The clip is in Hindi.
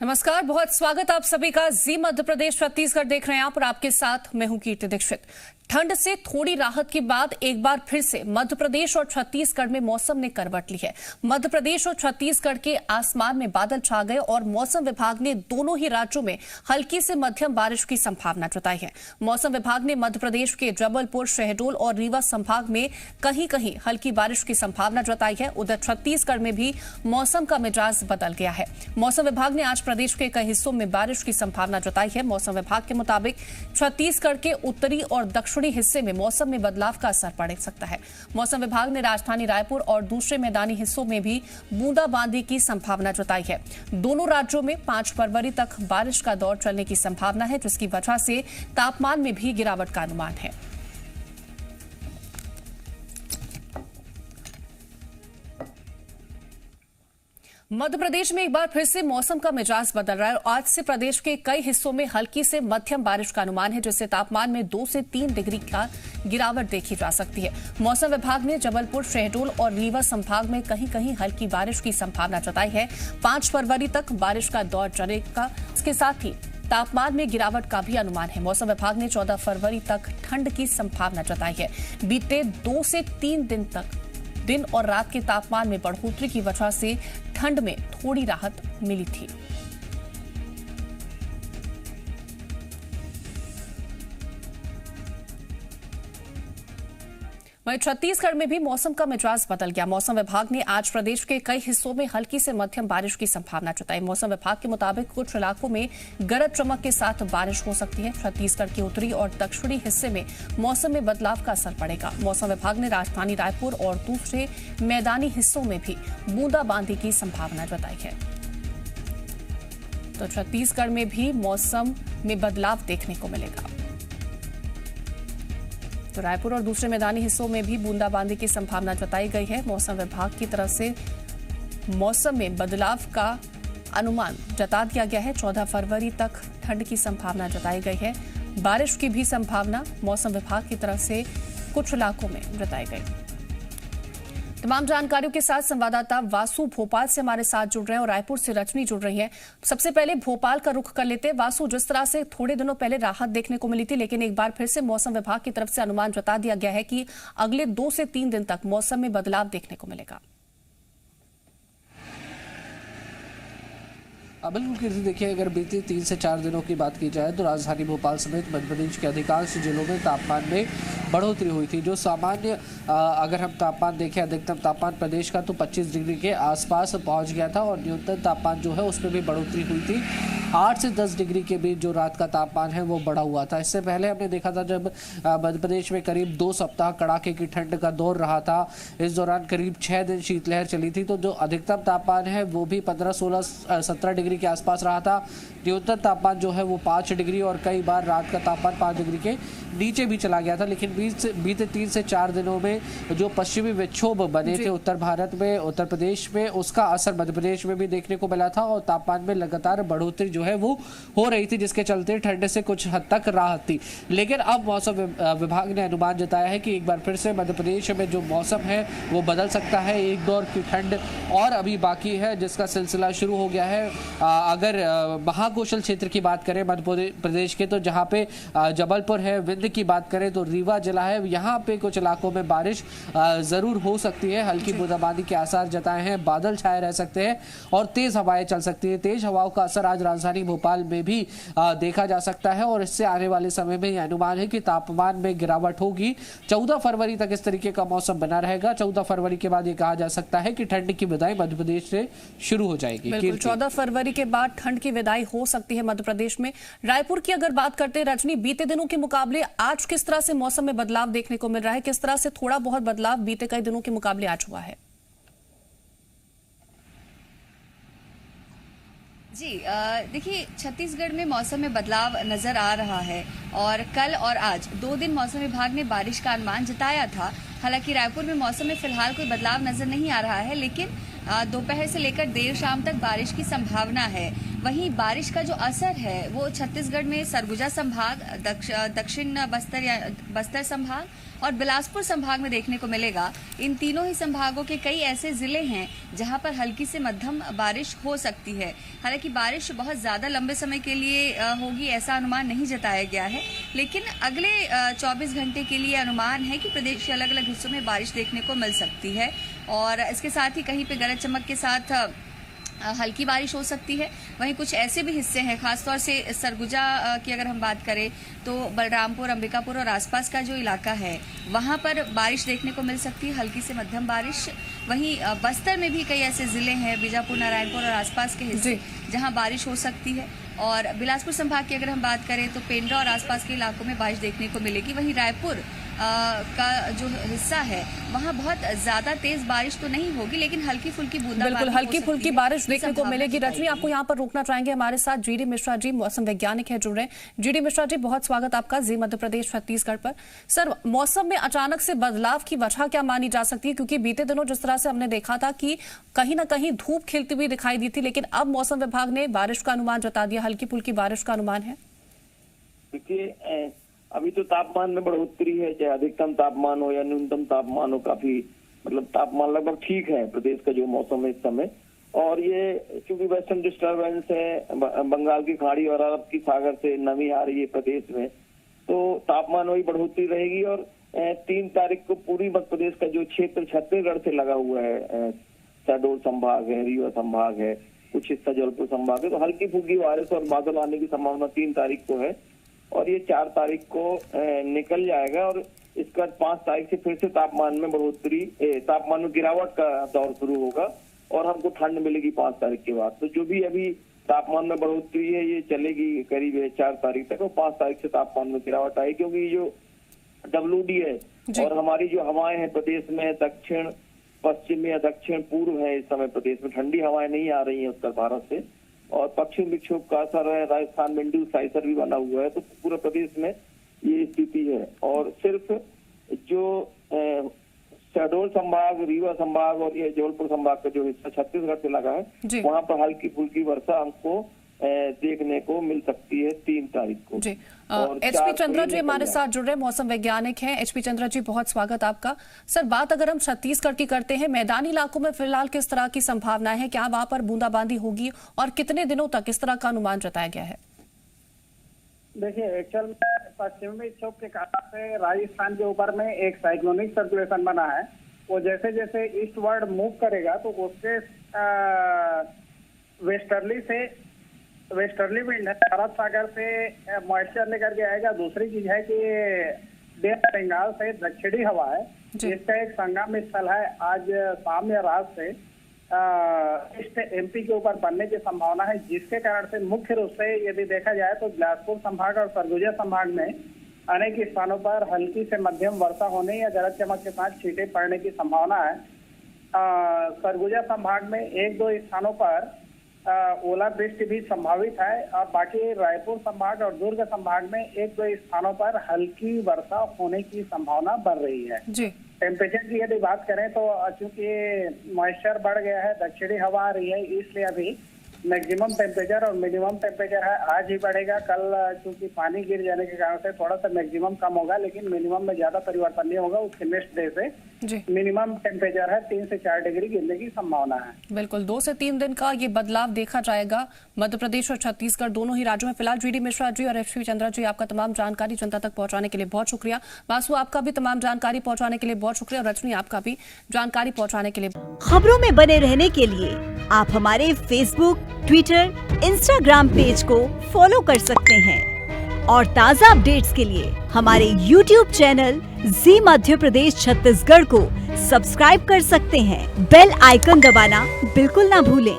नमस्कार, बहुत स्वागत आप सभी का। जी मध्य प्रदेश छत्तीसगढ़ देख रहे हैं आप और आपके साथ मैं हूं कीर्ति दीक्षित। ठंड से थोड़ी राहत के बाद एक बार फिर से मध्य प्रदेश और छत्तीसगढ़ में मौसम ने करवट ली है। मध्य प्रदेश और छत्तीसगढ़ के आसमान में बादल छा गए और मौसम विभाग ने दोनों ही राज्यों में हल्की से मध्यम बारिश की संभावना जताई है। मौसम विभाग ने मध्य प्रदेश के जबलपुर, शहडोल और रीवा संभाग में कहीं कहीं हल्की बारिश की संभावना जताई है। उधर छत्तीसगढ़ में भी मौसम का मिजाज बदल गया है। मौसम विभाग ने आज प्रदेश के कई हिस्सों में बारिश की संभावना जताई है। मौसम विभाग के मुताबिक छत्तीसगढ़ के उत्तरी और दक्षिणी हिस्से में मौसम में बदलाव का असर पड़ सकता है। मौसम विभाग ने राजधानी रायपुर और दूसरे मैदानी हिस्सों में भी बूंदाबांदी की संभावना जताई है। दोनों राज्यों में 5 फरवरी तक बारिश का दौर चलने की संभावना है, जिसकी वजह से तापमान में भी गिरावट का अनुमान है। मध्य प्रदेश में एक बार फिर से मौसम का मिजाज बदल रहा है और आज से प्रदेश के कई हिस्सों में हल्की से मध्यम बारिश का अनुमान है, जिससे तापमान में 2 से 3 डिग्री का गिरावट देखी जा सकती है। मौसम विभाग ने जबलपुर, शहडोल और रीवा संभाग में कहीं कहीं हल्की बारिश की संभावना जताई है। 5 फरवरी तक बारिश का दौर चलेगा। इसके साथ ही तापमान में गिरावट का भी अनुमान है। मौसम विभाग ने 14 फरवरी तक ठंड की संभावना जताई है। बीते 2 से 3 दिन तक दिन और रात के तापमान में बढ़ोतरी की वजह से ठंड में थोड़ी राहत मिली थी। वहीं छत्तीसगढ़ में भी मौसम का मिजाज बदल गया। मौसम विभाग ने आज प्रदेश के कई हिस्सों में हल्की से मध्यम बारिश की संभावना जताई। मौसम विभाग के मुताबिक कुछ इलाकों में गरज चमक के साथ बारिश हो सकती है। छत्तीसगढ़ के उत्तरी और दक्षिणी हिस्से में मौसम में बदलाव का असर पड़ेगा। मौसम विभाग ने राजधानी रायपुर और दूसरे मैदानी हिस्सों में भी बूंदाबांदी की संभावना जताई है। तो छत्तीसगढ़ में भी मौसम में बदलाव देखने को मिलेगा। तो रायपुर और दूसरे मैदानी हिस्सों में भी बूंदाबांदी की संभावना जताई गई है। मौसम विभाग की तरफ से मौसम में बदलाव का अनुमान जता दिया गया है। 14 फरवरी तक ठंड की संभावना जताई गई है। बारिश की भी संभावना मौसम विभाग की तरफ से कुछ इलाकों में जताई गई। तमाम जानकारियों के साथ संवाददाता वासु भोपाल से हमारे साथ जुड़ रहे हैं और रायपुर से रजनी जुड़ रही हैं। सबसे पहले भोपाल का रुख कर लेते हैं। वासु, जिस तरह से थोड़े दिनों पहले राहत देखने को मिली थी, लेकिन एक बार फिर से मौसम विभाग की तरफ से अनुमान जता दिया गया है कि अगले 2 से 3 दिन तक मौसम में बदलाव देखने को मिलेगा। बिल्कुल कीर्ति, देखिए अगर बीते 3 से 4 दिनों की बात की जाए तो राजधानी भोपाल समेत मध्य प्रदेश के अधिकांश जिलों में तापमान में बढ़ोतरी हुई थी। जो सामान्य अगर हम तापमान देखें, अधिकतम तापमान प्रदेश का तो 25 डिग्री के आसपास पहुंच गया था और न्यूनतम तापमान जो है उसमें भी बढ़ोतरी हुई थी। 8 से 10 डिग्री के बीच जो रात का तापमान है वो बढ़ा हुआ था। इससे पहले हमने देखा था जब मध्य प्रदेश में करीब 2 सप्ताह कड़ाके की ठंड का दौर रहा था। इस दौरान करीब 6 दिन शीतलहर चली थी, तो जो अधिकतम तापमान है वो भी 15, 16, 17 डिग्री के आसपास रहा था। न्यूनतम तापमान जो है वो 5 डिग्री और कई बार रात का तापमान 5 डिग्री के नीचे भी चला गया था। लेकिन बीते 3 से 4 दिनों में जो पश्चिमी विक्षोभ बने थे उत्तर भारत में, उत्तर प्रदेश में, उसका असर मध्य प्रदेश में भी देखने को मिला था और तापमान में लगातार बढ़ोतरी जो है वो हो रही थी, जिसके चलते ठंड से कुछ हद तक राहत थी। लेकिन अब मौसम विभाग ने अनुमान जताया है कि एक बार फिर से मध्य प्रदेश में जो मौसम है वो बदल सकता है। एक दौर की ठंड और अभी बाकी है, जिसका सिलसिला शुरू हो गया है। अगर महाकौशल क्षेत्र की बात करें मध्य प्रदेश के, तो जहाँ पे जबलपुर है, विंध्य की बात करें तो रीवा जिला है, यहाँ पे कुछ इलाकों में बारिश जरूर हो सकती है। हल्की बूंदाबांदी के आसार जताए हैं, बादल छाए रह सकते हैं और तेज हवाएं चल सकती है। तेज हवाओं का असर आज राजधानी भोपाल में भी देखा जा सकता है और इससे आने वाले समय में यह अनुमान है कि तापमान में गिरावट होगी। 14 फरवरी तक इस तरीके का मौसम बना रहेगा। 14 फरवरी के बाद ये कहा जा सकता है कि ठंड की विदाई मध्य प्रदेश से शुरू हो जाएगी। 14 फरवरी के बाद ठंड की विदाई हो सकती है मध्य प्रदेश में। रायपुर की अगर बात करते हैं रजनी, बीते दिनों के मुकाबले आज किस तरह से मौसम में बदलाव देखने को मिल रहा है? किस तरह से थोड़ा बहुत बदलाव बीते कई दिनों के मुकाबले आज हुआ है? जी देखिए, छत्तीसगढ़ में मौसम में बदलाव नजर आ रहा है और कल और आज 2 दिन मौसम विभाग ने बारिश का अनुमान जताया था। हालांकि रायपुर में मौसम में फिलहाल कोई बदलाव नजर नहीं आ रहा है, लेकिन दोपहर से लेकर देर शाम तक बारिश की संभावना है। वहीं बारिश का जो असर है वो छत्तीसगढ़ में सरगुजा संभाग, दक्षिण बस्तर संभाग और बिलासपुर संभाग में देखने को मिलेगा। इन तीनों ही संभागों के कई ऐसे जिले हैं जहां पर हल्की से मध्यम बारिश हो सकती है। हालांकि बारिश बहुत ज्यादा लंबे समय के लिए होगी ऐसा अनुमान नहीं जताया गया है, लेकिन अगले 24 घंटे के लिए अनुमान है कि प्रदेश के अलग अलग हिस्सों में बारिश देखने को मिल सकती है और इसके साथ ही कहीं पे गरज चमक के साथ हल्की बारिश हो सकती है। वहीं कुछ ऐसे भी हिस्से हैं, खासतौर से सरगुजा की अगर हम बात करें तो बलरामपुर, अंबिकापुर और आसपास का जो इलाका है वहां पर बारिश देखने को मिल सकती है, हल्की से मध्यम बारिश। वहीं बस्तर में भी कई ऐसे जिले हैं, बीजापुर, नारायणपुर और आसपास के हिस्से जहां बारिश हो सकती है। और बिलासपुर संभाग की अगर हम बात करें तो पेंड्रा और आसपास के इलाकों में बारिश देखने को मिलेगी। वहीं रायपुर का जो हिस्सा है वहां बहुत ज्यादा तेज बारिश तो नहीं होगी, लेकिन हल्की फुल्की बूंदाबांदी, बिल्कुल हल्की फुल्की बारिश देखने को मिलेगी। रजनी, आपको यहाँ पर रोकना चाहेंगे, हमारे साथ जीडी मिश्रा जी मौसम वैज्ञानिक है जुड़ रहे हैं। जीडी मिश्रा जी, बहुत स्वागत आपका जी मध्य प्रदेश छत्तीसगढ़ पर। सर, मौसम में अचानक से बदलाव की वजह क्या मानी जा सकती है? क्योंकि बीते दिनों जिस तरह से हमने देखा था कि कहीं ना कहीं धूप खिलती हुई दिखाई दी थी, लेकिन अब मौसम विभाग ने बारिश का अनुमान जता दिया, हल्की फुल्की बारिश का अनुमान है। देखिए, अभी तो तापमान में बढ़ोतरी है, चाहे अधिकतम तापमान हो या न्यूनतम तापमान हो, काफी मतलब तापमान लगभग ठीक है प्रदेश का जो मौसम है इस समय। और ये चूंकि वेस्टर्न डिस्टर्बेंस है, बंगाल की खाड़ी और अरब की सागर से नमी आ रही है प्रदेश में, तो तापमान वही बढ़ोतरी रहेगी। और 3 तारीख को पूरी मध्य प्रदेश का जो क्षेत्र छत्तीसगढ़ से लगा हुआ है, शहडोल संभाग है, रीवा संभाग है, कुछ हिस्सा जबलपुर संभाग है, तो हल्की फुल्की बारिश और बादल आने की संभावना 3 तारीख को है और ये 4 तारीख को निकल जाएगा। और इसका 5 तारीख से फिर से तापमान में बढ़ोतरी, तापमान में गिरावट का दौर शुरू होगा और हमको ठंड मिलेगी 5 तारीख के बाद। तो जो भी अभी तापमान में बढ़ोतरी है ये चलेगी करीब 4 तारीख तक और 5 तारीख से तापमान में गिरावट आई, क्योंकि जो WD है और हमारी जो हवाएं हैं प्रदेश में दक्षिण पश्चिम या दक्षिण पूर्व है, इस समय प्रदेश में ठंडी हवाएं नहीं आ रही है उत्तर भारत से और पश्चिम विक्षोभ का असर है, राजस्थान में इंड्यूस साइक्लोन भी बना हुआ है, तो पूरे प्रदेश में ये स्थिति है। और सिर्फ जो शहडोल संभाग, रीवा संभाग और ये जबलपुर संभाग का जो हिस्सा छत्तीसगढ़ से लगा है वहां पर हल्की फुल्की वर्षा हमको देखने को मिल सकती है 3 तारीख को। जी, HP चंद्रा जी हमारे साथ जुड़ रहे मौसम वैज्ञानिक हैं। HP चंद्रा जी, बहुत स्वागत आपका। सर, बात अगर हम छत्तीसगढ़ की करते हैं, मैदानी इलाकों में फिलहाल किस तरह की संभावनाएं हैं? क्या वहां पर बूंदाबांदी होगी और कितने दिनों तक इस तरह का अनुमान जताया गया है? देखिए, एक्चुअल में पश्चिमी विक्षोभ के कारण से राजस्थान के ऊपर में एक साइक्लोनिक सर्कुलेशन बना है। वो जैसे जैसे ईस्टवर्ड मूव करेगा तो उसके वेस्टर्ली विंड अरब सागर से मॉइस्चर लेकर के आएगा। दूसरी चीज है कि बे ऑफ बंगाल से दक्षिणी हवा है, जिसका एक संगम स्थल है आज शाम या रात से ईस्ट MP के ऊपर बनने की संभावना है, जिसके कारण से मुख्य रूप से यदि देखा जाए तो बिलासपुर संभाग और सरगुजा संभाग में अनेक स्थानों पर हल्की से मध्यम वर्षा होने या गरज चमक के साथ छींटे पड़ने की संभावना है। सरगुजा संभाग में 1-2 स्थानों पर ओलावृष्टि भी संभावित है और बाकी रायपुर संभाग और दुर्ग संभाग में 1-2 स्थानों पर हल्की वर्षा होने की संभावना बढ़ रही है। जी, टेम्परेचर की यदि बात करें तो चूंकि मॉइस्चर बढ़ गया है, दक्षिणी हवा आ रही है, इसलिए अभी मैक्सिमम टेम्परेचर और मिनिमम टेम्परेचर है आज ही बढ़ेगा। कल चूंकि पानी गिर जाने के कारण से थोड़ा सा मैक्सिमम कम होगा, लेकिन मिनिमम में ज्यादा परिवर्तन नहीं होगा। उसके नेक्स्ट डे से मिनिमम टेम्परेचर है 3 से 4 डिग्री गिरने की संभावना है। बिल्कुल, 2 से 3 दिन का ये बदलाव देखा जाएगा मध्य प्रदेश और छत्तीसगढ़ दोनों ही राज्यों में। फिलहाल जीडी मिश्रा जी और HP चंद्रा जी, आपका तमाम जानकारी जनता तक पहुंचाने के लिए बहुत शुक्रिया। बासु, आपका भी तमाम जानकारी पहुंचाने के लिए बहुत शुक्रिया। रजनी, आपका भी जानकारी पहुंचाने के लिए। खबरों में बने रहने के लिए आप हमारे फेसबुक, ट्विटर, इंस्टाग्राम पेज को फॉलो कर सकते हैं और ताज़ा अपडेट्स के लिए हमारे YouTube चैनल जी मध्य प्रदेश छत्तीसगढ़ को सब्सक्राइब कर सकते हैं। बेल आइकन दबाना बिल्कुल ना भूलें।